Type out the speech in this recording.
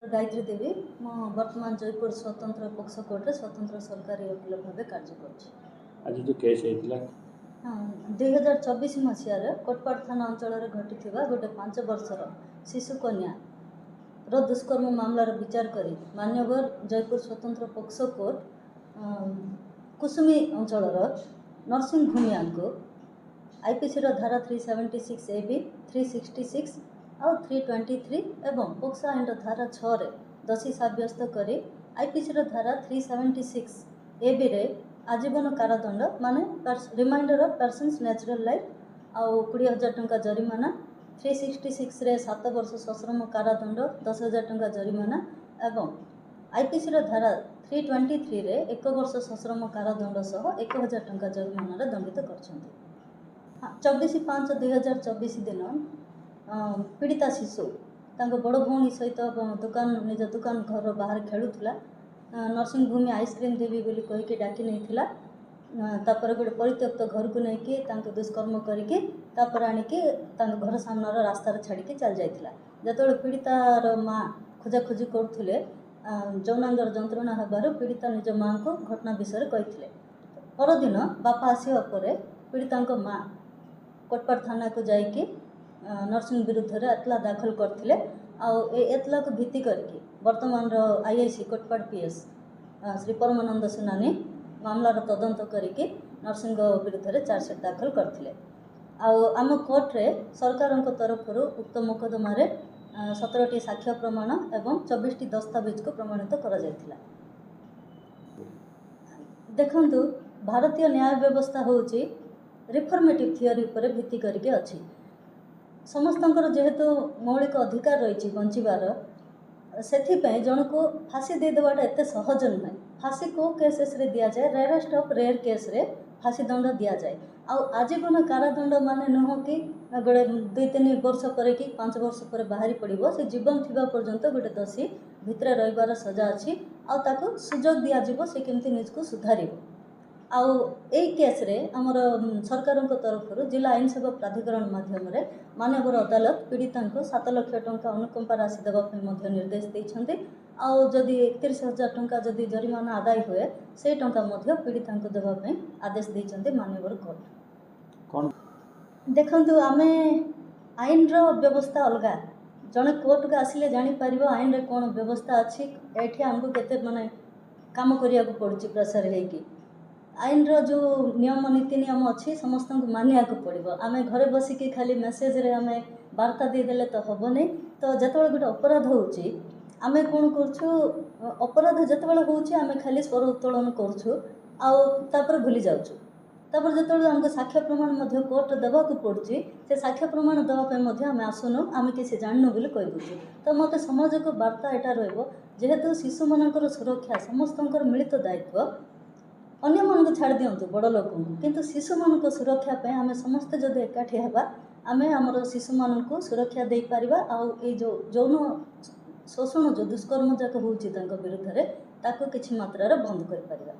गायत्री देवी मो वर्तमान जयपुर स्वतंत्र पक्ष कोर्टे स्वतंत्र सरकारी वकील भाव कार्य कर आज जो केस होता हाँ 2024 मसीह कोटपाड़ थाना अंचल घटी गोटे 5 वर्षर शिशु कन्या दुष्कर्म मामलार विचार कर मान्यवर जयपुर स्वतंत्र पक्ष कोर्ट कुसुमी अंचल नरसिंह भूमिया को आईपीसी धारा 376 AB 366 और 323 एवं पोक्सो आईन धारा 6 रे दोषी साब्यस्त कर आईपीसी धारा 376 AB रे आजीवन कारादंड माने reminder of persons natural life आउ 20,000 टंका जरिमाना 366 रे 7 वर्ष सश्रम कारादंड 10,000 टंका जरिमाना एवं आईपीसी धारा 323 रे 1 वर्ष सश्रम कारादंड सह 1,000 टंका जरिमाना दंडित कर 24/5/2024 दिन पीड़िता शिशु बड़ भौणी सहित दुकान निज दुकान घर बाहर खेलुला नरसिंह भूमि आइसक्रीम देवी बोली कहीकि डाकी नहीं तापर गोटे परित्यक्त घर को लेकिन दुष्कर्म करके आनिकी घर सामनार रास्तार छाड़ी चल जाता जो पीड़ितार माँ खोजाखोजी करुले यौनांगर जंत्रणा होबार पीड़िता निज माँ को घटना विषय कही परदिन बापा आसवा पर पीड़िता माँ कोटपाड़ थाना को जाइए नरसिंह विरुद्ध में एतला दाखल करते एतला को भित्ति करके वर्तमान आईआईसी कोटपाड़ पीएस श्री परमानंद सेनानी मामलार तदंत करके नरसिंह विरुद्ध में चार्जसीट दाखल करते आम कोर्टे सरकार तरफ उक्त मोकदमार 17टी साक्ष्य प्रमाण एवं 24टी दस्तावेज को प्रमाणित करा जायथिला। देखंतु भारतीय न्याय व्यवस्था होची रिफॉर्मेटिव थियोरी पर भित्ति करके अच्छी समस्तंकर जेहेतु मौलिक अधिकार रही बंचार से जन को फांसी दे देवाटा एत सहज नुहे। फांसी को केसेस रे दिया जाए रेयरेस्ट ऑफ रेयर केस रे फांसी दंड दि जाए आजीवन कारादंड माने नुह कि गोटे 2-3 वर्ष पर कि 5 वर्ष पर बाहरी पड़ो से जीवन थिबा पर्यंत गोटे दोषी भितर रहिबार सजा अच्छी आउ सुजोग दिज्व से केमती निज को सुधार आउ यही केस रे आमर सरकार तरफ जिला आईन सेवा प्राधिकरण माध्यम मानवर अदालत पीड़िता को 7 लाख टंका अनुकंपा राशि देवाई निर्देश देते आदि 31,000 टंका जदि जरिमाना आदाय हुए से टंका पीड़िता को देवाई आदेश देते मानवर कोर्ट। देखंतु आमे आईन रो व्यवस्था अलग जड़े कोर्ट को आसिले जापर आईन रे कौन व्यवस्था अच्छी ये आमको केते माने काम करिया को पड़ुची प्रेसर है आईन रो जो नियम नीति नियम अच्छी समस्त को मानिया को पड़ो आम घरे बसिकी खाली मेसेज रे आम वार्ता देदेले तो हम नहीं तो जिते गोटे अपराध होची आम कौन कर अपराध जिते होम खाली स्वर उत्तोलन कर भूली जाऊँ जो आमको साक्ष्य प्रमाण कोर्ट देवाक पड़ुची से साक्ष्य प्रमाण देवाई आम आसुनु आम किसी जाननु बोली कहीदे तो मत समाज को वार्ता यहाँ रेहेतु शिशु मानकर सुरक्षा समस्त मिलित दायित्व अन्य मन को छाड़ दिंतु बड़ लोक किंतु शिशु मान को सुरक्षा पे आम समस्ते जब एकाठी हवा आम आमर शिशु मान को सुरक्षा दे पारिबा आउ ए जो यौन शोषण जो दुष्कर्म जाक होउची तांको विरुद्ध रे ताको किछि मात्रा रे बंद कर पारिबा।